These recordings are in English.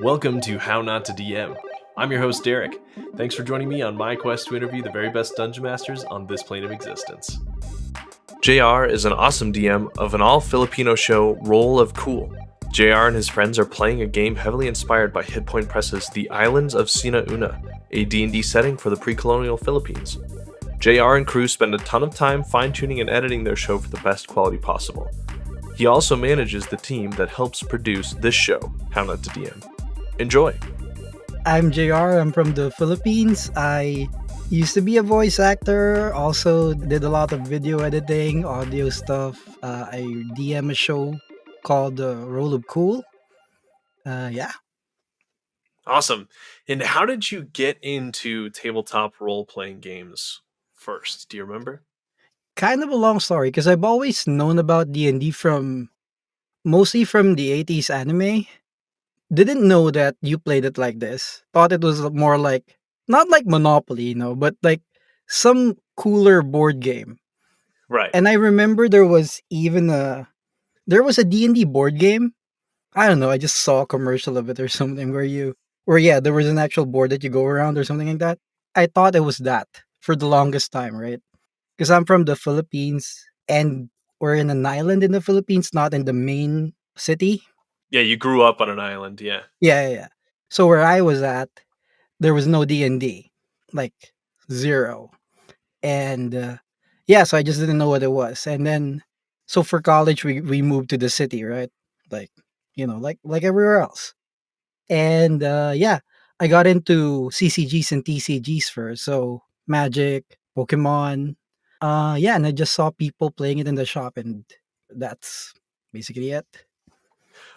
Welcome to How Not to DM. I'm your host, Derek. Thanks for joining me on my quest to interview the very best dungeon masters on this plane of existence. JR is an awesome DM of an all-Filipino show, Roll of Cool. JR and his friends are playing a game heavily inspired by Hitpoint Press's The Islands of Sina Una, a D&D setting for the pre-colonial Philippines. JR and crew spend a ton of time fine-tuning and editing their show for the best quality possible. He also manages the team that helps produce this show, How Not to DM. Enjoy! I'm JR. I'm from the Philippines. I used to be a voice actor, also did a lot of video editing, audio stuff. I DM a show called Roll of Cool. Yeah. Awesome. And how did you get into tabletop role-playing games first? Do you remember? Kind of a long story because I've always known about D&D mostly from the 80s anime. Didn't know that you played it like this. Thought it was more like, not like Monopoly, but like some cooler board game. Right. And I remember there was a D&D board game. I don't know, I just saw a commercial of it or something where there was an actual board that you go around or something like that. I thought it was that for the longest time, right? Because I'm from the Philippines and we're in an island in the Philippines, not in the main city. Yeah, you grew up on an island, yeah. Yeah. So where I was at, there was no D&D, like zero. And so I just didn't know what it was. And then, so for college, we moved to the city, right? Like, like everywhere else. And I got into CCGs and TCGs first. So Magic, Pokemon. And I just saw people playing it in the shop, and that's basically it.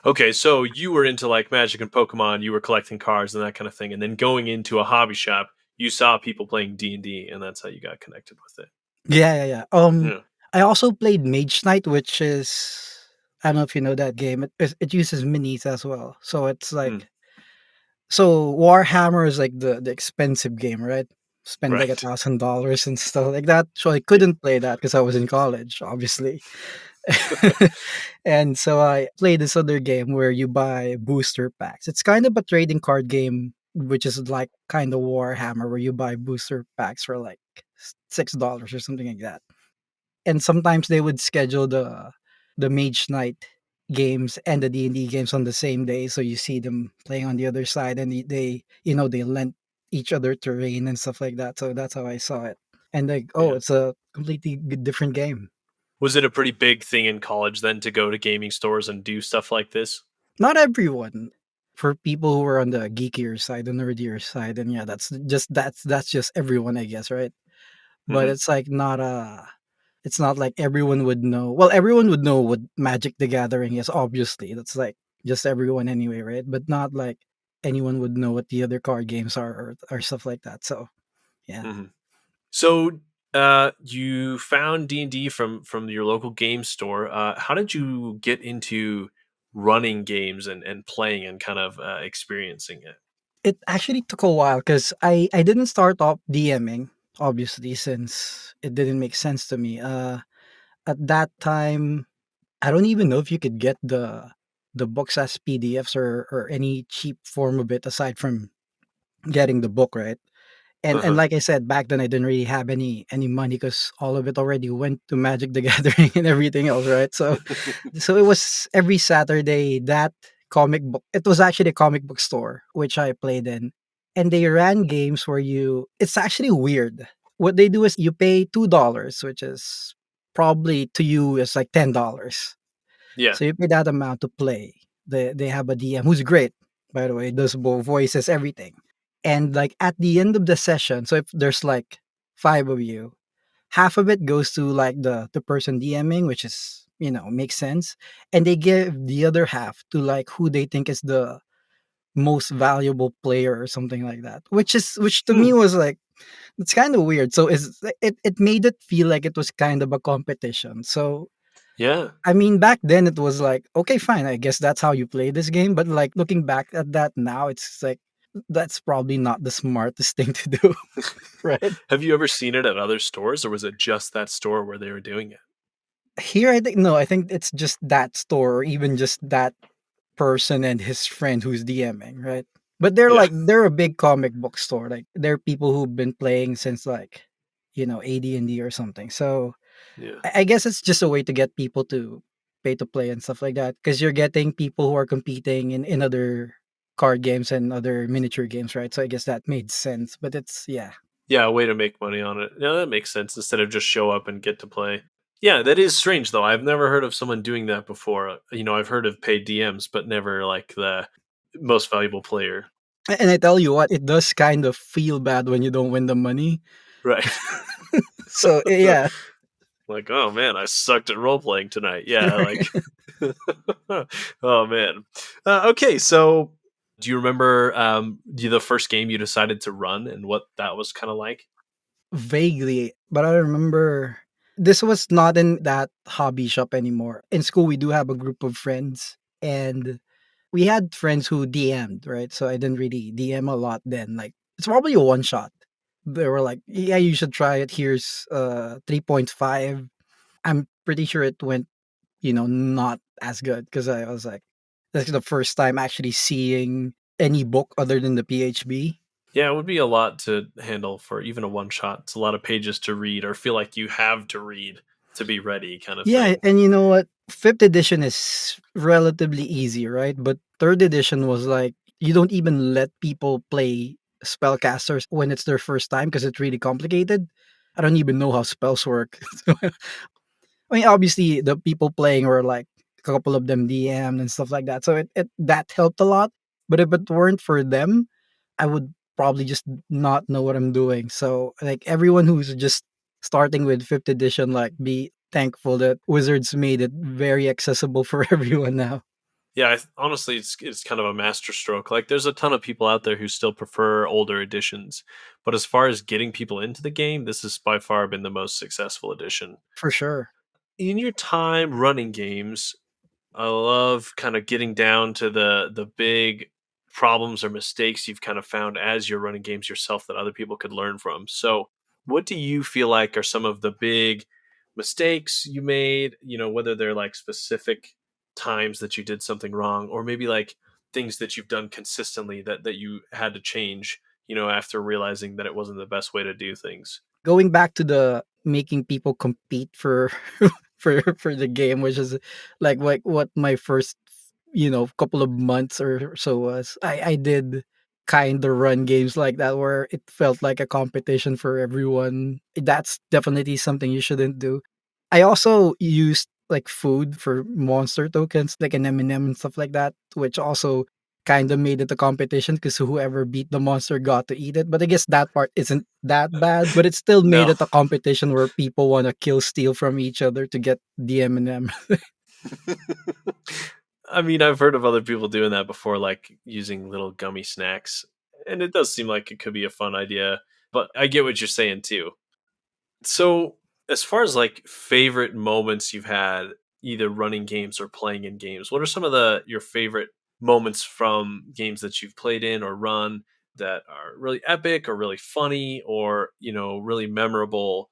Okay, so you were into like Magic and Pokemon, you were collecting cards and that kind of thing, and then going into a hobby shop, you saw people playing D&D, and that's how you got connected with it. Yeah. Yeah. I also played Mage Knight, which is, I don't know if you know that game. It uses minis as well. So it's like, so Warhammer is like the expensive game, right? Spend like Right. $1,000 and stuff like that. So I couldn't play that because I was in college, obviously. And so I played this other game where you buy booster packs. It's kind of a trading card game, which is like kind of Warhammer, where you buy booster packs for like $6 or something like that. And sometimes they would schedule the Mage Knight games and the D&D games on the same day, so you see them playing on the other side, and they lent each other terrain and stuff like that. So that's how I saw it. And like, it's a completely different game. Was it a pretty big thing in college then to go to gaming stores and do stuff like this? Not everyone. For people who are on the geekier side, the nerdier side, and that's just everyone, I guess, right? But it's like it's not like everyone would know. Well, everyone would know what Magic the Gathering is, obviously. That's like just everyone anyway, right? But not like anyone would know what the other card games are or stuff like that. So, yeah. Mm-hmm. So you found D&D from your local game store. How did you get into running games and playing and kind of experiencing it? It actually took a while because I didn't start off DMing, obviously, since it didn't make sense to me. At that time, I don't even know if you could get the books as PDFs or any cheap form of it aside from getting the book, right? And like I said, back then I didn't really have any money because all of it already went to Magic the Gathering and everything else, right? So it was every Saturday that comic book. It was actually a comic book store which I played in, and they ran games where it's actually weird. What they do is you pay $2, which is probably to you is like $10. Yeah. So you pay that amount to play. They have a DM who's great, by the way, does both voices, everything. And like at the end of the session, so if there's like 5 of you, half of it goes to like the person DMing, which is, makes sense. And they give the other half to like who they think is the most valuable player or something like that. Which to me was like, it's kind of weird. So it made it feel like it was kind of a competition. So yeah. I mean, back then it was like, okay, fine. I guess that's how you play this game. But like looking back at that now, it's like, that's probably not the smartest thing to do. Right? Have you ever seen it at other stores, or was it just that store where they were doing it? Here, I think, no, I think it's just that store or even just that person and his friend who's DMing, right? But they're Yeah. like they're a big comic book store. Like they're people who've been playing since like AD&D or something. So Yeah. I guess it's just a way to get people to pay to play and stuff like that because you're getting people who are competing in other card games and other miniature games, right? So I guess that made sense. But it's yeah, Yeah, a way to make money on it. Yeah, that makes sense instead of just show up and get to play. Yeah, that is strange though. I've never heard of someone doing that before. I've heard of paid DMs, but never like the most valuable player. and I tell you what, it does kind of feel bad when you don't win the money. Right. So yeah, Like, oh man, I sucked at role playing tonight. Yeah, like, oh man. Okay, so do you remember the first game you decided to run and what that was kind of like? vaguely, but I remember this was not in that hobby shop anymore. In school, we do have a group of friends, and we had friends who DM'd, right? So I didn't really DM a lot then. Like it's probably a one shot. They were like, "Yeah, you should try it. Here's 3.5." I'm pretty sure it went, not as good because I was like, that's the first time actually seeing any book other than the PHB. Yeah, it would be a lot to handle for even a one shot. It's a lot of pages to read or feel like you have to read to be ready kind of Yeah, thing. and you know what? Fifth edition is relatively easy, right? But third edition was like you don't even let people play spellcasters when it's their first time because it's really complicated. I don't even know how spells work. So, I mean, obviously the people playing were like a couple of them DM and stuff like that. So it that helped a lot. But if it weren't for them, I would probably just not know what I'm doing. So like everyone who's just starting with fifth edition, like be thankful that Wizards made it very accessible for everyone now. Yeah, honestly, it's kind of a master stroke. Like, there's a ton of people out there who still prefer older editions, but as far as getting people into the game, this has by far been the most successful edition. For sure. In your time running games, I love kind of getting down to the big problems or mistakes you've kind of found as you're running games yourself that other people could learn from. So, what do you feel like are some of the big mistakes you made, whether they're like specific times that you did something wrong or maybe like things that you've done consistently that you had to change, after realizing that it wasn't the best way to do things. Going back to the making people compete for for the game, which is like what my first couple of months or so was. I did kind of run games like that where it felt like a competition for everyone. That's definitely something you shouldn't do. I also used like food for monster tokens, like an M&M and stuff like that, which also kind of made it a competition because whoever beat the monster got to eat it. But I guess that part isn't that bad, but it still made No. it a competition where people want to kill steal from each other to get the M&M. I mean, I've heard of other people doing that before, like using little gummy snacks, and it does seem like it could be a fun idea. But I get what you're saying too. So, as far as like favorite moments you've had, either running games or playing in games, what are some of the your favorite moments from games that you've played in or run that are really epic or really funny or really memorable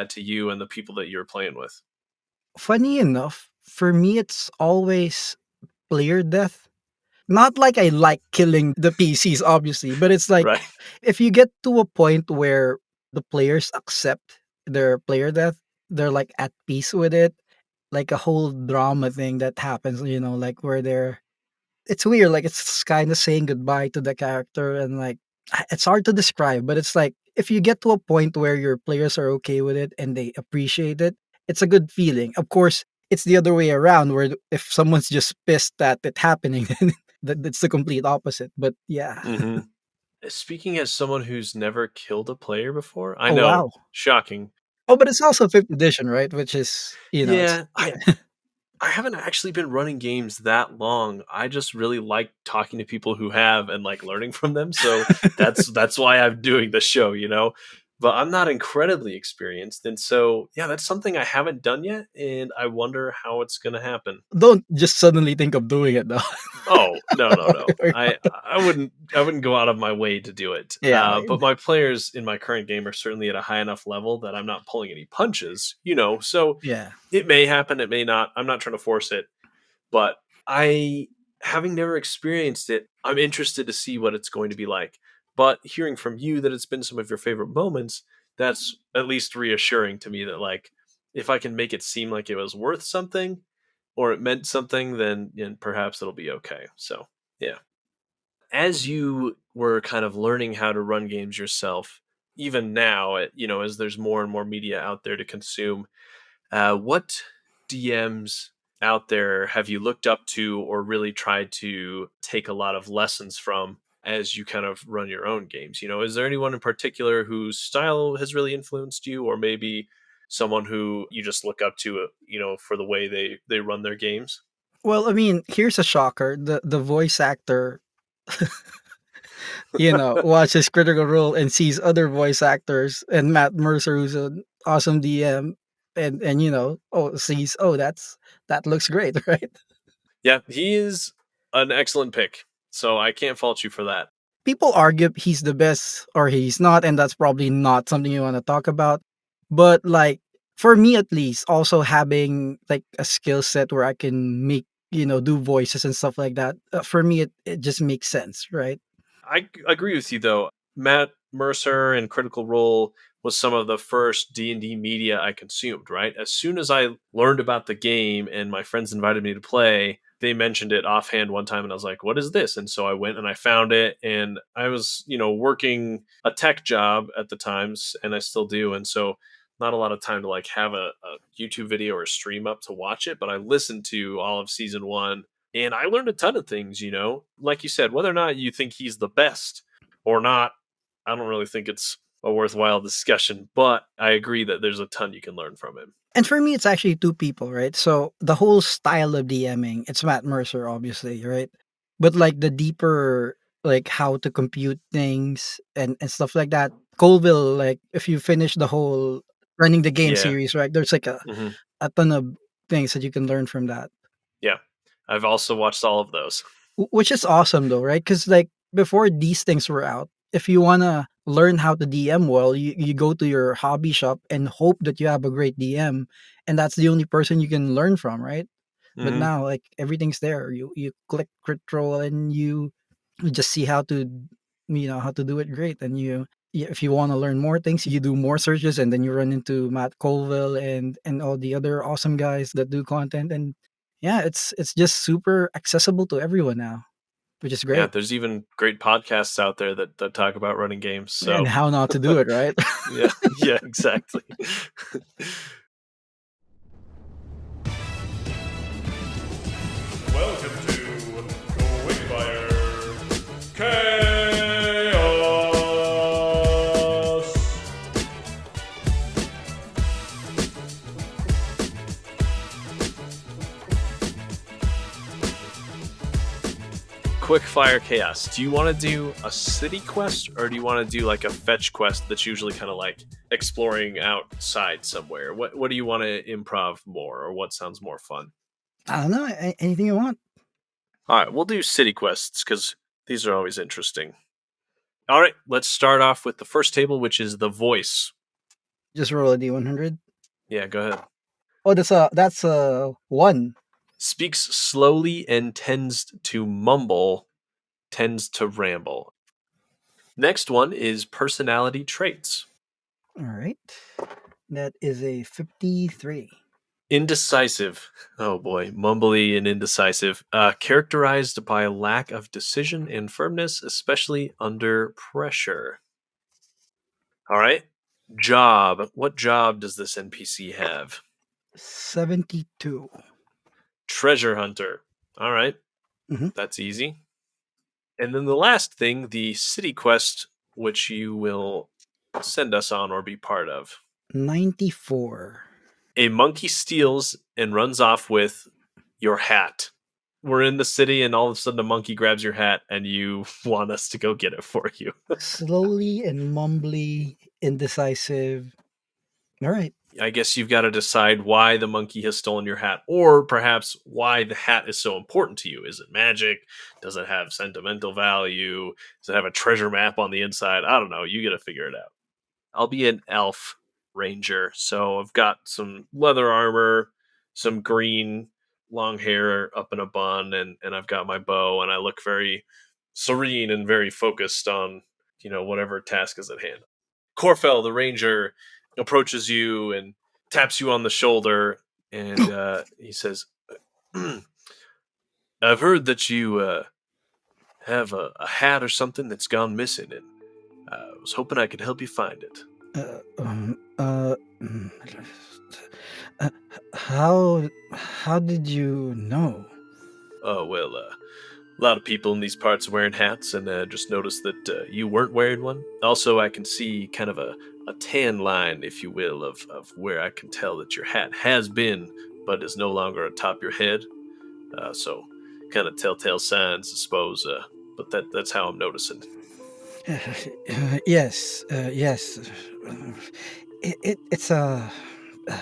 to you and the people that you're playing with? Funny enough, for me it's always player death. Not like I like killing the PCs, obviously, but it's like Right. if you get to a point where the players accept their player death, they're like at peace with it, like a whole drama thing that happens, like where it's weird, like it's kind of saying goodbye to the character and like it's hard to describe, but it's like if you get to a point where your players are okay with it and they appreciate it, it's a good feeling. Of course, it's the other way around where if someone's just pissed that it happening, then that's the complete opposite. But yeah. Hmm. Speaking as someone who's never killed a player before, I Oh know, wow. shocking. Oh, but it's also fifth edition, right? Which is it's Yeah, I yeah. I haven't actually been running games that long. I just really like talking to people who have and like learning from them. So that's why I'm doing the show. But I'm not incredibly experienced, and so yeah, that's something I haven't done yet, and I wonder how it's gonna happen. Don't just suddenly think of doing it though. Oh, no, no, no. I wouldn't go out of my way to do it. Yeah. But my players in my current game are certainly at a high enough level that I'm not pulling any punches. So Yeah. it may happen, it may not. I'm not trying to force it, but I having never experienced it, I'm interested to see what it's going to be like. But hearing from you that it's been some of your favorite moments, that's at least reassuring to me that, like, if I can make it seem like it was worth something or it meant something, then perhaps it'll be okay. So, yeah. As you were kind of learning how to run games yourself, even now, as there's more and more media out there to consume, what DMs out there have you looked up to or really tried to take a lot of lessons from as you kind of run your own games? Is there anyone in particular whose style has really influenced you, or maybe someone who you just look up to, for the way they run their games? Well, I mean, here's a shocker. The voice actor, watches Critical Role and sees other voice actors and Matt Mercer, who's an awesome DM, and sees, oh, that looks great, right? Yeah, he is an excellent pick. So I can't fault you for that. People argue he's the best or he's not, and that's probably not something you want to talk about. But like for me at least, also having like a skill set where I can make, do voices and stuff like that, for me it just makes sense, right? I agree with you though. Matt Mercer and Critical Role was some of the first D&D media I consumed, right? As soon as I learned about the game and my friends invited me to play, they mentioned it offhand one time and I was like, "What is this?" And so I went and I found it, and I was, working a tech job at the times, and I still do, and so not a lot of time to like have a YouTube video or a stream up to watch it, but I listened to all of season 1 and I learned a ton of things, Like you said, whether or not you think he's the best or not, I don't really think it's a worthwhile discussion, but I agree that there's a ton you can learn from him. And for me, it's actually two people, right? So the whole style of DMing, it's Matt Mercer, obviously, right? But like the deeper, like how to compute things and stuff like that. Colville, like if you finish the whole running the game Yeah. series, right? There's like Hmm. a ton of things that you can learn from that. Yeah. I've also watched all of those. Which is awesome though, right? Because like before these things were out, if you wanna learn how to DM well, you go to your hobby shop and hope that you have a great DM, and that's the only person you can learn from, right? But Hmm. now like everything's there. You click crit roll and you just see how to how to do it great. And if you want to learn more things, you do more searches, and then you run into Matt Colville and all the other awesome guys that do content. And yeah, it's just super accessible to everyone now, which is Yeah, great. there's even great podcasts out there that talk about running games. And So, how not to do it, right? yeah, yeah, exactly. Welcome to Quickfire Chaos. Quickfire Chaos. Do you want to do a city quest, or do you want to do like a fetch quest that's usually kind of like exploring outside somewhere? What do you want to improv more, or what sounds more fun? I don't know. Anything you want. All right, we'll do city quests because these are always interesting. All right, let's start off with the first table, which is the voice. Just roll a d100. Yeah, go ahead. Oh, that's a one. Speaks slowly and tends to mumble, tends to ramble. Next one is personality traits. All right. That is a 53. Indecisive. Oh boy, mumbly and indecisive. Characterized by a lack of decision and firmness, especially under pressure. All right. Job. What job does this NPC have? 72. Treasure hunter. All right. Mhm. That's easy. And then the last thing, the city quest, which you will send us on or be part of. 94. A monkey steals and runs off with your hat. We're in the city, and all of a sudden, a monkey grabs your hat, and you want us to go get it for you. Slowly and mumbly, indecisive. All right. I guess you've got to decide why the monkey has stolen your hat, or perhaps why the hat is so important to you. Is it magic? Does it have sentimental value? Does it have a treasure map on the inside? I don't know. You got to figure it out. I'll be an elf ranger, so I've got some leather armor, some green long hair up in a bun, and I've got my bow, and I look very serene and very focused on whatever task is at hand. Corfell, the ranger, approaches you and taps you on the shoulder, and he says, "I've heard that you have a hat or something that's gone missing, and I was hoping I could help you find it." Uh, um, uh, mm, uh, how did you know? Oh, well, a lot of people in these parts are wearing hats, and just noticed that you weren't wearing one. Also, I can see kind of a tan line, if you will, of where I can tell that your hat has been, but is no longer atop your head. So, kind of telltale signs, I suppose. But that's how I'm noticing. Yes, yes. It's a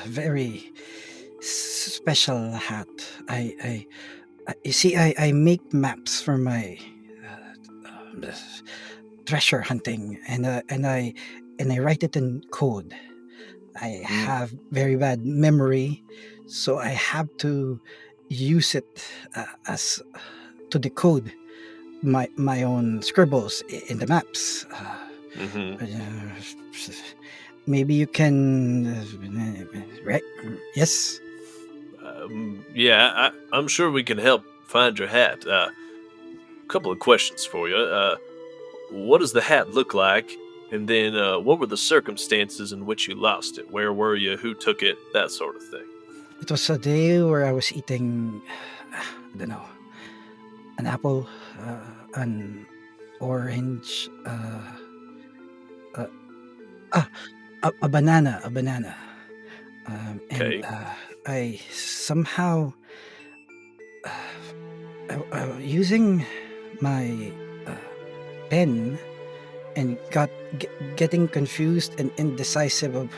very special hat. You see, I make maps for my uh, treasure hunting, and I write it in code. I have very bad memory, so I have to use it as to decode my own scribbles in the maps. Mm-hmm. Maybe you can, right? Yes. Yeah, I'm sure we can help find your hat. A couple of questions for you. What does the hat look like? And then, what were the circumstances in which you lost it? Where were you? Who took it? That sort of thing. It was a day where I was eating, I don't know, an apple, an orange, uh, ah, a banana, and Okay. I somehow using my uh, pen and getting confused and indecisive of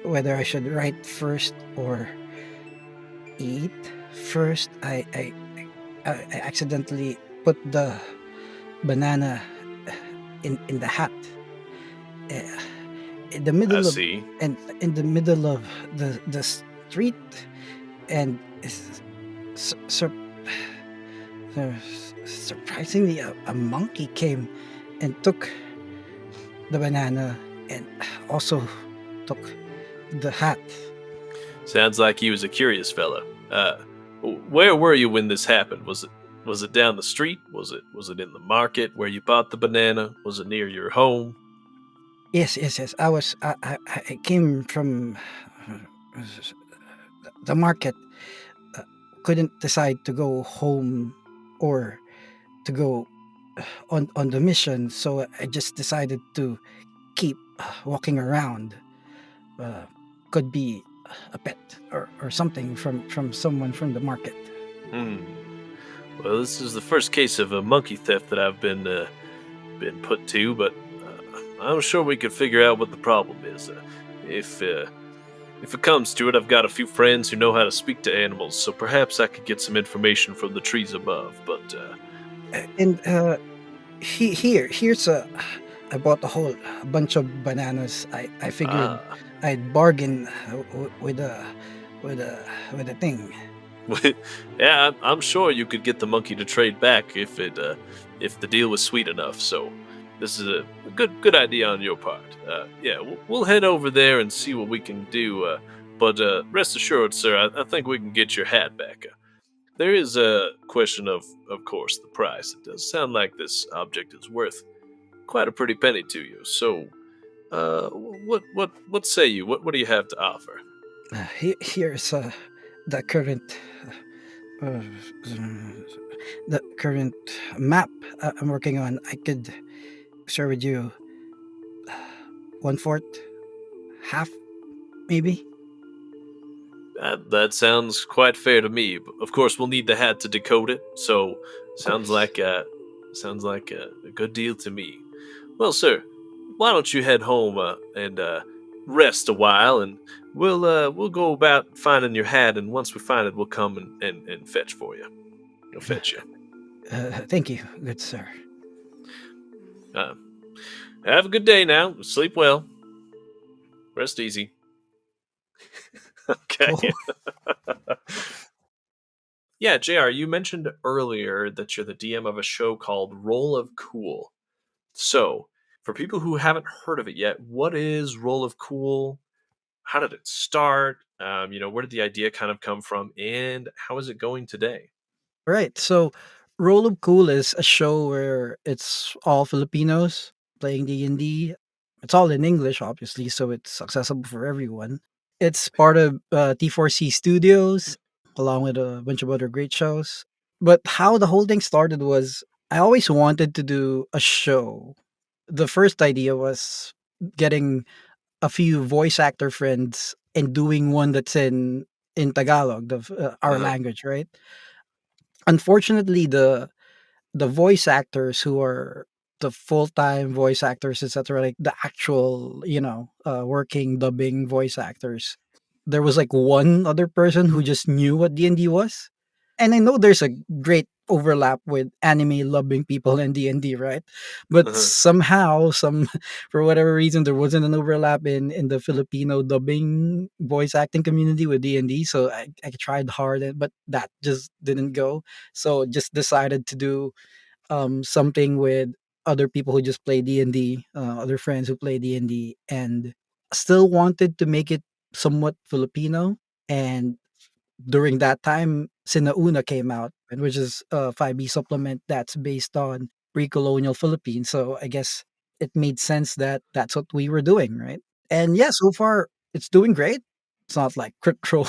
whether I should write first or eat first. I accidentally put the banana in the hat, uh, in the I middle of see. and in the middle of the street, and sur- sur- surprisingly a monkey came and took the banana and also took the hat. Sounds like he was a curious fellow. Where were you when this happened? Was it down the street? Was it in the market where you bought the banana? Was it near your home? Yes. I came from the market. uh, couldn't decide to go home or to go on the mission, so I just decided to keep walking around. uh, could be a pet or something from someone from the market. Hmm. Well, this is the first case of a monkey theft that I've been put to, but I'm sure we could figure out what the problem is. If it comes to it, I've got a few friends who know how to speak to animals, so perhaps I could get some information from the trees above. But And here's a I bought a bunch of bananas. I figured ah, I'd bargain with a thing. yeah, I'm sure you could get the monkey to trade back if the deal was sweet enough. So this is a good idea on your part. Yeah, we'll head over there and see what we can do. But rest assured, sir, I think we can get your hat back. There is a question of course, the price. It does sound like this object is worth quite a pretty penny to you. So, what say you? What do you have to offer? Here's the current uh, the current map I'm working on. I could share with you one fourth, half, maybe. That sounds quite fair to me. Of course, we'll need the hat to decode it. So, Of sounds course. like a good deal to me. Well, sir, why don't you head home and rest a while, and we'll go about finding your hat. And once we find it, we'll come and fetch for you. We'll fetch you. Thank you, good sir. Uh, have a good day now. Sleep well. Rest easy. Okay. Yeah, JR, you mentioned earlier that you're the DM of a show called Roll of Cool. So, for people who haven't heard of it yet, what is Roll of Cool? How did it start? Where did the idea kind of come from, and how is it going today? Right. So Roll of Cool is a show where it's all Filipinos playing D&D. It's all in English, obviously, so it's accessible for everyone. It's part of T4C Studios, along with a bunch of other great shows. But how the whole thing started was I always wanted to do a show. The first idea was getting a few voice actor friends and doing one that's in Tagalog, our Uh-huh. language, right? Unfortunately, the voice actors who are the full-time voice actors, etc., like the actual, working dubbing voice actors, there was like one other person who just knew what D&D was. And I know there's a great overlap with anime loving people and D&D, right? But Uh-huh. somehow, for whatever reason, there wasn't an overlap in the Filipino dubbing voice acting community with D&D. So I tried hard, but that just didn't go. So just decided to do something with other people who just play D&D, other friends who play D&D, and still wanted to make it somewhat Filipino. And during that time, Sina Una came out, and which is a 5e supplement that's based on pre-colonial Philippines. So I guess it made sense that that's what we were doing, right? And yeah, so far it's doing great. It's not like crit role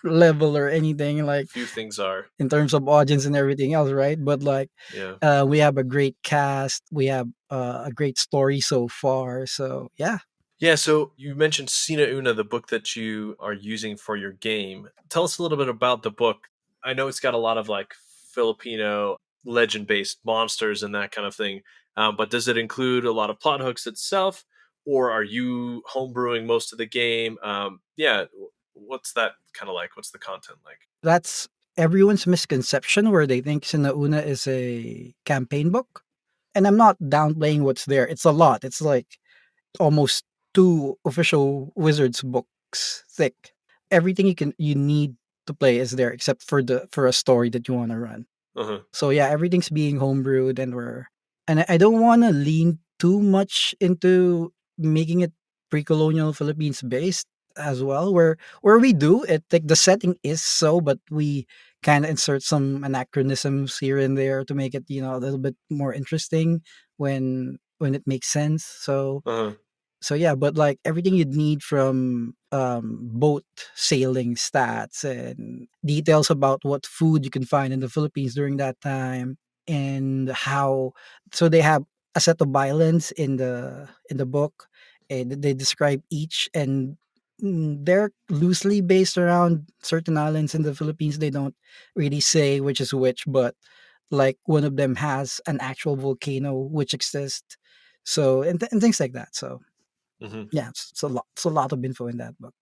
level or anything like Few things are. in terms of audience and everything else, right? But like, Yeah. we have a great cast, we have a great story so far. So yeah, Yeah, so you mentioned Sina Una, the book that you are using for your game. Tell us a little bit about the book. I know it's got a lot of like Filipino legend based monsters and that kind of thing, but does it include a lot of plot hooks itself, or are you homebrewing most of the game? What's that kind of like? What's the content like? that's everyone's misconception where they think Sinauna is a campaign book. And I'm not downplaying what's there. It's a lot. It's like almost two official Wizards books thick. Everything you need to play is there except for a story that you want to run. Uh huh. So yeah, everything's being homebrewed, and I don't want to lean too much into making it pre-colonial Philippines based as well. Where we do it, like the setting is so, but we kind of insert some anachronisms here and there to make it a little bit more interesting when it makes sense. Uh huh. So yeah, but like everything you'd need from boat sailing stats and details about what food you can find in the Philippines during that time and how so they have a set of islands in the book and they describe each and they're loosely based around certain islands in the Philippines. They don't really say which is which, but like one of them has an actual volcano which exists. So and things like that. So Hmm. yeah, it's a lot of info in that book.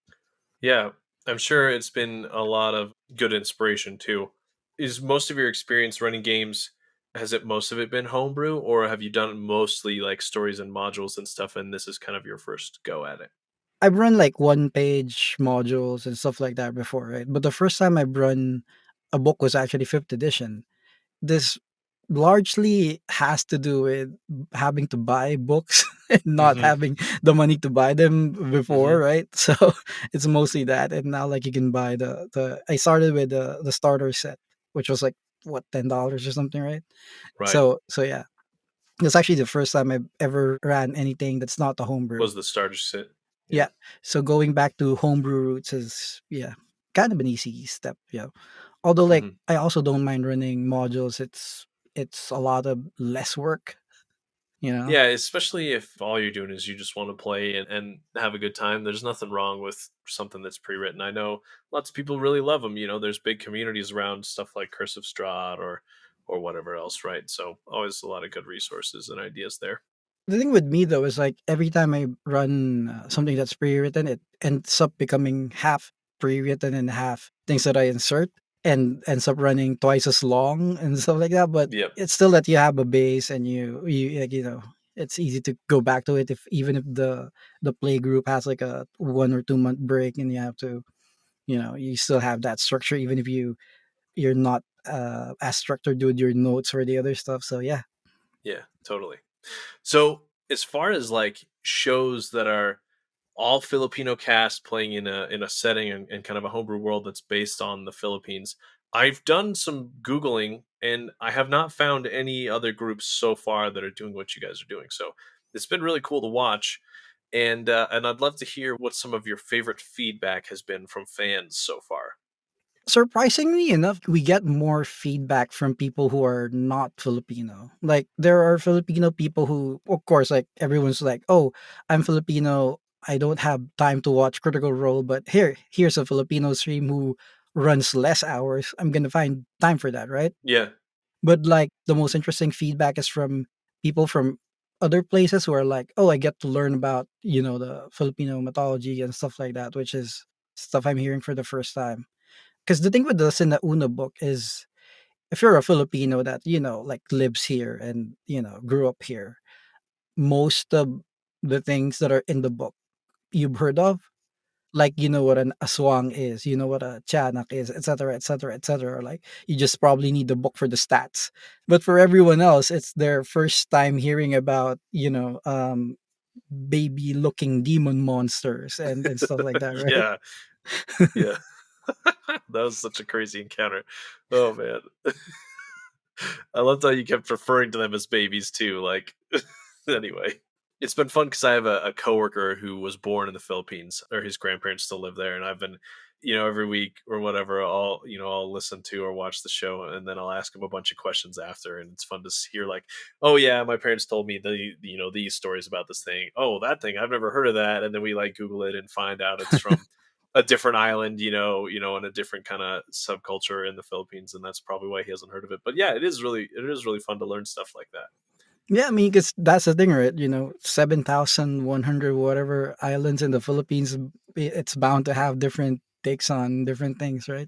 Yeah, I'm sure it's been a lot of good inspiration too. Is most of your experience running games, has it most of it been homebrew, or have you done mostly like stories and modules and stuff, and this is kind of your first go at it? I've run like one page modules and stuff like that before, right? But the first time I've run a book was actually fifth edition. This largely has to do with having to buy books and not Hmm. having the money to buy them before, Hmm. right? So it's mostly that. And now like you can buy the I started with the starter set, which was like what $10 or something, right? Right. So yeah. It's actually the first time I've ever ran anything that's not a homebrew. Was the starter set? Yeah. Yeah. So going back to homebrew roots is yeah, kind of an easy step. Yeah. Although like Hmm. I also don't mind running modules. It's a lot of less work, you know. Yeah, especially if all you're doing is you just want to play and have a good time. There's nothing wrong with something that's pre-written. I know lots of people really love them. There's big communities around stuff like Curse of Strahd or whatever else, right? So always a lot of good resources and ideas there. The thing with me though is like every time I run something that's pre-written, it ends up becoming half pre-written and half things that I insert, and ends up running twice as long and stuff like that. But Yep. it's still that you have a base and you like it's easy to go back to it if even if the play group has like a 1 or 2 month break and you have to you still have that structure even if you you're not as structured with your notes or the other stuff. So yeah. Yeah, totally. So as far as like shows that are all Filipino cast playing in a setting and kind of a homebrew world that's based on the Philippines, I've done some Googling and I have not found any other groups so far that are doing what you guys are doing. So it's been really cool to watch. And I'd love to hear what some of your favorite feedback has been from fans so far. Surprisingly enough, we get more feedback from people who are not Filipino. Like there are Filipino people who, of course, like everyone's like, "Oh, I'm Filipino. I don't have time to watch Critical Role, but here's a Filipino stream who runs less hours. I'm gonna find time for that, right?" Yeah. But like the most interesting feedback is from people from other places who are like, "Oh, I get to learn about the Filipino mythology and stuff like that," which is stuff I'm hearing for the first time. Because the thing with the Sina Una book is, if you're a Filipino that like lives here and grew up here, most of the things that are in the book you've heard of, like what an aswang is, what a tiyanak is, etc., etc., etc. Like you just probably need the book for the stats. But for everyone else, it's their first time hearing about baby looking demon monsters and stuff like that, right? Yeah. Yeah. That was such a crazy encounter. Oh man. I loved how you kept referring to them as babies too. Like, anyway, it's been fun because I have a coworker who was born in the Philippines, or his grandparents still live there, and I've been, every week or whatever, I'll listen to or watch the show, and then I'll ask him a bunch of questions after, and it's fun to hear like, oh yeah, my parents told me these stories about this thing. Oh, that thing, I've never heard of that, and then we like Google it and find out it's from a different island, and a different kind of subculture in the Philippines, and that's probably why he hasn't heard of it. But yeah, it is really fun to learn stuff like that. Yeah, I mean, because that's the thing, right? 7,100 whatever islands in the Philippines, it's bound to have different takes on different things, right?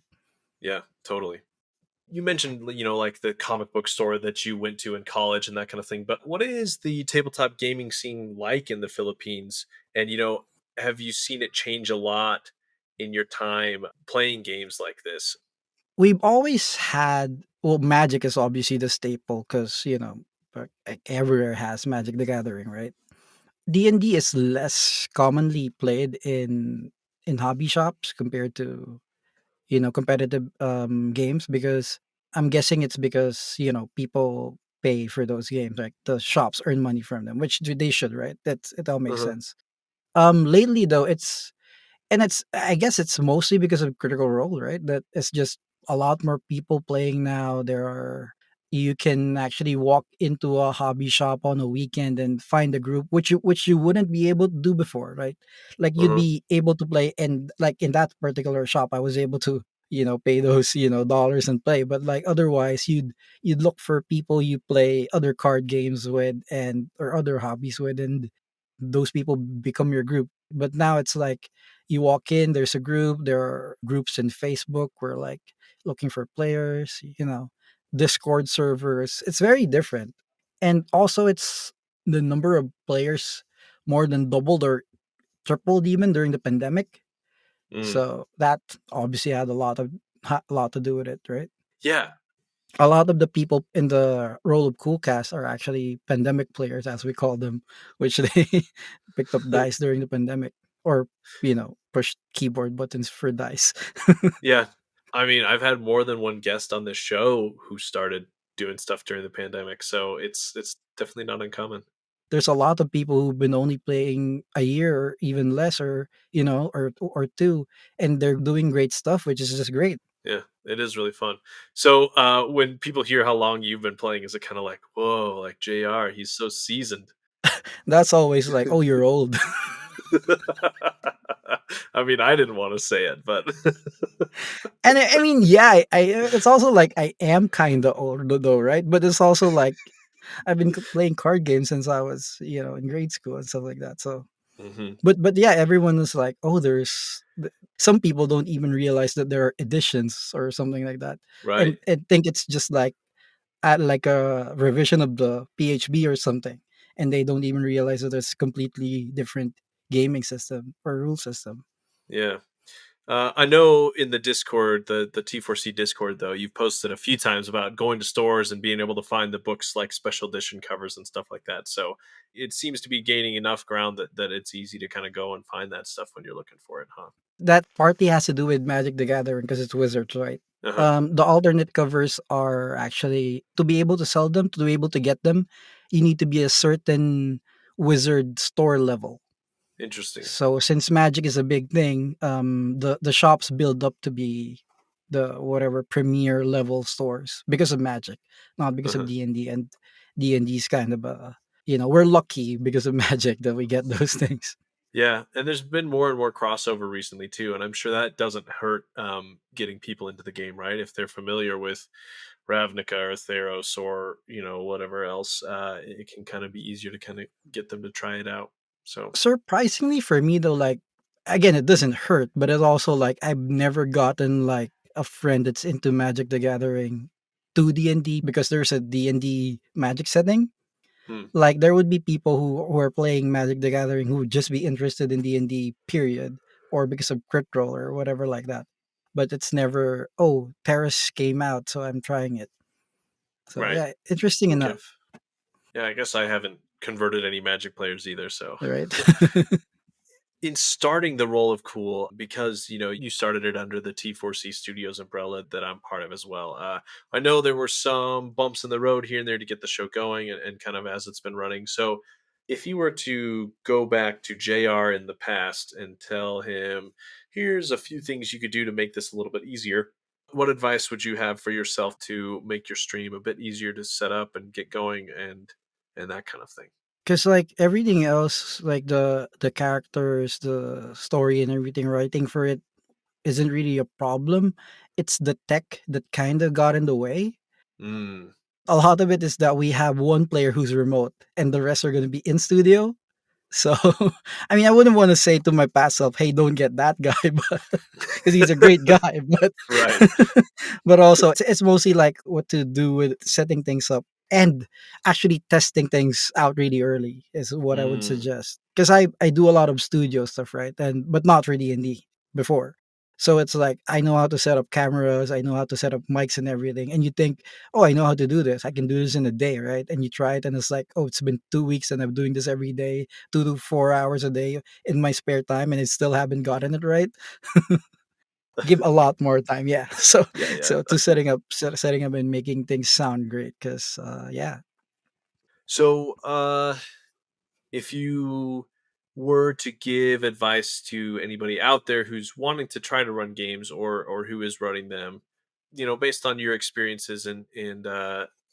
Yeah, totally. You mentioned, like the comic book store that you went to in college and that kind of thing. But what is the tabletop gaming scene like in the Philippines? And, have you seen it change a lot in your time playing games like this? We've always had, well, Magic is obviously the staple because, everywhere has Magic the Gathering, right? D&D is less commonly played in hobby shops compared to competitive games, because I'm guessing it's because people pay for those games, like the shops earn money from them, which they should, right? It all makes Uh-huh. sense. Lately though, it's I guess it's mostly because of Critical Role, right? That it's just a lot more people playing now. You can actually walk into a hobby shop on a weekend and find a group which you wouldn't be able to do before, right? Like you'd Uh-huh. be able to play, and like in that particular shop I was able to pay those dollars and play. But like otherwise you'd look for people you play other card games with and or other hobbies with, and those people become your group. But now it's like you walk in, there's a group, there are groups in Facebook where like looking for players, Discord servers. It's very different. And also it's the number of players more than doubled or tripled even during the pandemic. Mm. So that obviously had a lot to do with it, right? Yeah. A lot of the people in the role of Coolcast are actually pandemic players, as we call them, which they picked up dice during the pandemic, or pushed keyboard buttons for dice. Yeah. I mean, I've had more than one guest on this show who started doing stuff during the pandemic, so it's definitely not uncommon. There's a lot of people who've been only playing a year or even less, or or two, and they're doing great stuff, which is just great. Yeah, it is really fun. So, when people hear how long you've been playing, is it kind of like, whoa, like JR, he's so seasoned? That's always like, oh, you're old. I mean, I didn't want to say it, but And I mean, yeah, it's also like I am kind of old though, right? But it's also like I've been playing card games since I was, in grade school and stuff like that. So, Mhm. but yeah, everyone is like, oh, some people don't even realize that there are editions or something like that, Right. and think it's just like a revision of the PHB or something, and they don't even realize that there's completely different gaming system or rule system. Yeah. I know in the Discord, the T4C Discord, though, you've posted a few times about going to stores and being able to find the books like special edition covers and stuff like that. So it seems to be gaining enough ground that it's easy to kind of go and find that stuff when you're looking for it, huh? That partly has to do with Magic the Gathering because it's Wizards, right? Uh-huh. The alternate covers are actually to be able to sell them, to be able to get them, you need to be a certain Wizard store level. Interesting. So since Magic is a big thing, the shops build up to be the whatever premier level stores because of Magic, not because of Uh-huh. D&D. And D&D is kind of a we're lucky because of Magic that we get those things. Yeah, and there's been more and more crossover recently too, and I'm sure that doesn't hurt getting people into the game, right? If they're familiar with Ravnica or Theros or whatever else, it can kind of be easier to kind of get them to try it out. So Surprisingly for me though, like again, it doesn't hurt, but it's also like I've never gotten like a friend that's into Magic the Gathering to D&D because there's a D&D Magic setting. hmm, Like there would be people who are playing Magic the Gathering who would just be interested in D&D period or because of Crit Roll or whatever like that. But it's never, oh, Paris came out, so I'm trying it. So right, yeah, interesting okay, enough, yeah. I guess I haven't converted any Magic players either. So right? in starting the role of cool, because you started it under the T4C Studios umbrella that I'm part of as well. I know there were some bumps in the road here and there to get the show going, and kind of as it's been running. So if you were to go back to JR in the past and tell him, here's a few things you could do to make this a little bit easier, what advice would you have for yourself to make your stream a bit easier to set up and get going and that kind of thing? Because like everything else, like the characters, the story, and everything, writing for it isn't really a problem. It's the tech that kind of got in the way. Mm. A lot of it is that we have one player who's remote, and the rest are going to be in studio. So, I mean, I wouldn't want to say to my past self, "Hey, don't get that guy," but because he's a great guy. But Right. but also, it's mostly like what to do with setting things up and actually testing things out really early is what I would Mm. suggest. Because I do a lot of studio stuff, right? And but not really in D before. So it's like I know how to set up cameras, I know how to set up mics and everything. And you think, oh, I know how to do this. I can do this in a day, right? And you try it, and it's like, oh, it's been 2 weeks, and I'm doing this every day, 2 to 4 hours a day in my spare time, and I still haven't gotten it right. Give a lot more time, yeah. So Yeah, yeah. so to setting up and making things sound great, because yeah. So, if you were to give advice to anybody out there who's wanting to try to run games or who is running them, based on your experiences and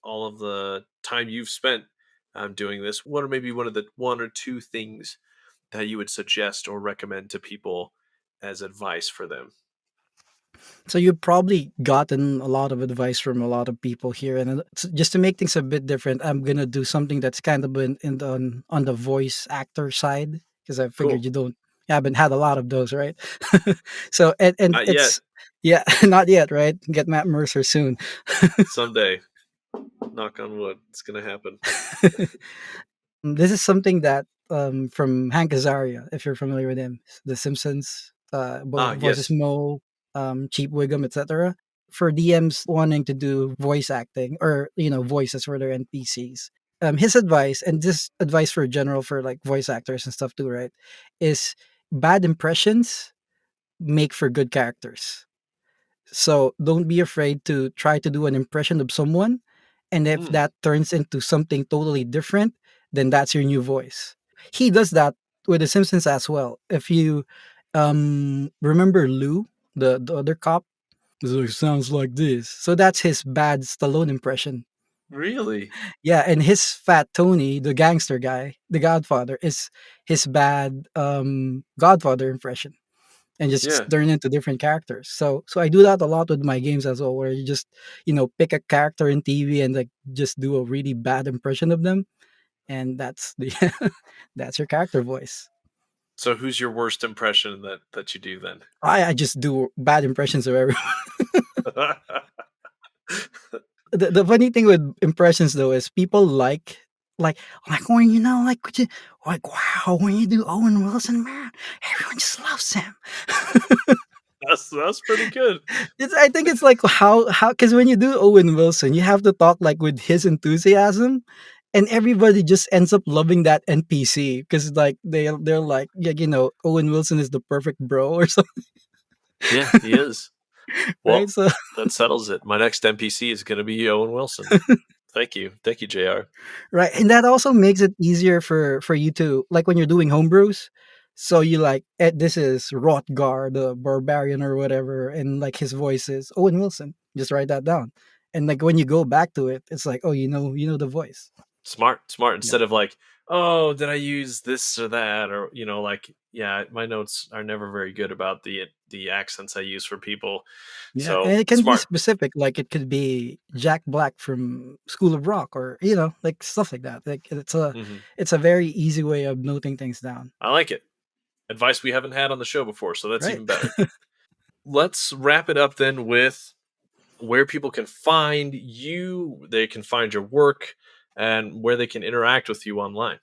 all of the time you've spent doing this, what are maybe one or two things that you would suggest or recommend to people as advice for them? So you've probably gotten a lot of advice from a lot of people here, and just to make things a bit different, I'm gonna do something that's kind of in the, on the voice actor side because I figured Cool. you haven't had a lot of those, right? So and Not yet. it's yeah, not yet, right? Get Matt Mercer soon. Someday. Knock on wood. It's gonna happen. This is something that from Hank Azaria, if you're familiar with him, The Simpsons, Ah, voices yes. Mo, Cheap Wiggum, etc. For DMs wanting to do voice acting or voices for their NPCs, his advice, and this advice for general for like voice actors and stuff too, right, is bad impressions make for good characters. So don't be afraid to try to do an impression of someone. And if Hmm. that turns into something totally different, then that's your new voice. He does that with The Simpsons as well. If you remember Lou, the other cop, he's like, sounds like this. So that's his bad Stallone impression. Really? Yeah, and his fat Tony, the gangster guy, the Godfather, is his bad Godfather impression and just Yeah. turn into different characters. So I do that a lot with my games as well, where you just pick a character in TV and like just do a really bad impression of them, and that's the that's your character voice. So who's your worst impression that you do then? I just do bad impressions of everyone. The funny thing with impressions though is people like when like could you, like wow when you do Owen Wilson, man, everyone just loves him. That's pretty good. I think it's like how because when you do Owen Wilson, you have to talk like with his enthusiasm, and everybody just ends up loving that NPC because like they're like, yeah, Owen Wilson is the perfect bro or something, Yeah, he is. Well, right? So that settles it. My next NPC is going to be Owen Wilson. Thank you, JR. right, and that also makes it easier for you to like when you're doing homebrews. So you like this is Rothgar, the barbarian or whatever, and like his voice is Owen Wilson. Just write that down, and like when you go back to it, it's like, oh, you know the voice. Smart. Yeah. Instead of like, oh, did I use this or that, or like, yeah, my notes are never very good about the accents I use for people. Yeah, So and it can be smart. specific, like it could be Jack Black from School of Rock, or like stuff like that. Like it's a very easy way of noting things down. I like it. Advice we haven't had on the show before, so that's Right. even better. Let's wrap it up then with where people can find you, they can find your work, and where they can interact with you online.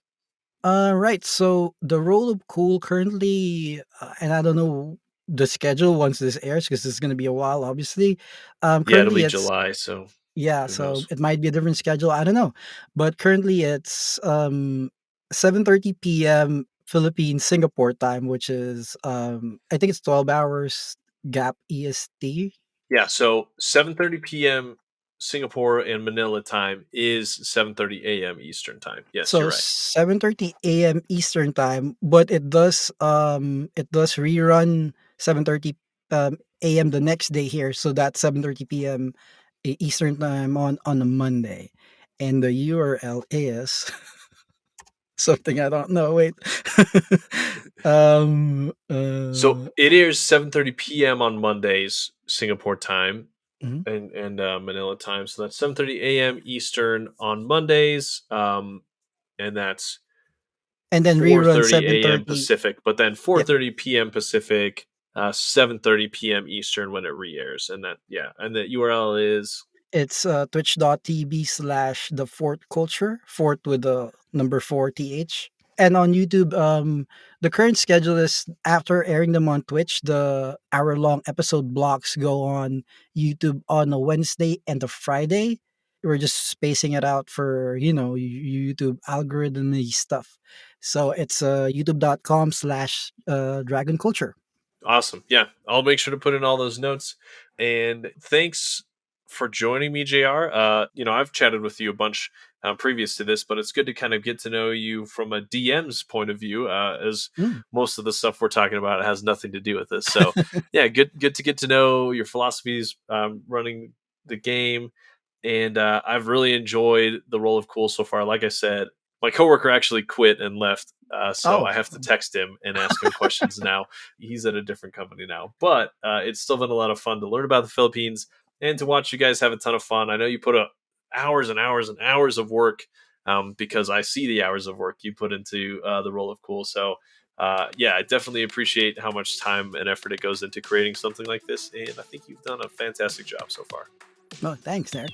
Right. So the role of cool currently, and I don't know the schedule once this airs because it's going to be a while, obviously. Yeah, it'll Currently be it's July, so yeah, who so knows? it might be a different schedule. I don't know, but currently it's 7:30 p.m. Philippine Singapore time, which is I think it's 12 hours gap EST. Yeah, so 7:30 p.m. Singapore and Manila time is 7:30 a.m. Eastern time. Yes, So you're right. 7:30 a.m. Eastern time, but it does rerun 7:30 a.m. the next day here, so that's 7:30 p.m. Eastern time on a Monday, and the URL is something I don't know. Wait. So it airs 7:30 p.m. on Mondays Singapore time Mhm. and Manila time. So that's 7:30 a.m. Eastern on Mondays, and that's And then rerun 4:30 a.m. 7:30. Pacific. But then Yep. 4:30 p.m. Pacific, 7:30 p.m. Eastern when it re-airs, and the URL is It's twitch.tv/ the Fort Culture, Fort with the number 4th. And on YouTube, the current schedule is after airing them on Twitch, the hour-long episode blocks go on YouTube on a Wednesday and a Friday. We're just spacing it out for, YouTube algorithm stuff. So it's youtube.com/Dragon Culture. awesome. Yeah, I'll make sure to put in all those notes. And thanks for joining me, JR. I've chatted with you a bunch previous to this, but it's good to kind of get to know you from a DM's point of view, as Mm. most of the stuff we're talking about has nothing to do with this. So, yeah, good to get to know your philosophies running the game. And I've really enjoyed the role of cool so far. Like I said, my coworker actually quit and left, so Oh, I have to text him and ask him questions now. He's at a different company now, but it's still been a lot of fun to learn about the Philippines and to watch you guys have a ton of fun. I know you put hours and hours and hours of work, because I see the hours of work you put into the role of cool. So yeah, I definitely appreciate how much time and effort it goes into creating something like this, and I think you've done a fantastic job so far. no, thanks, Eric.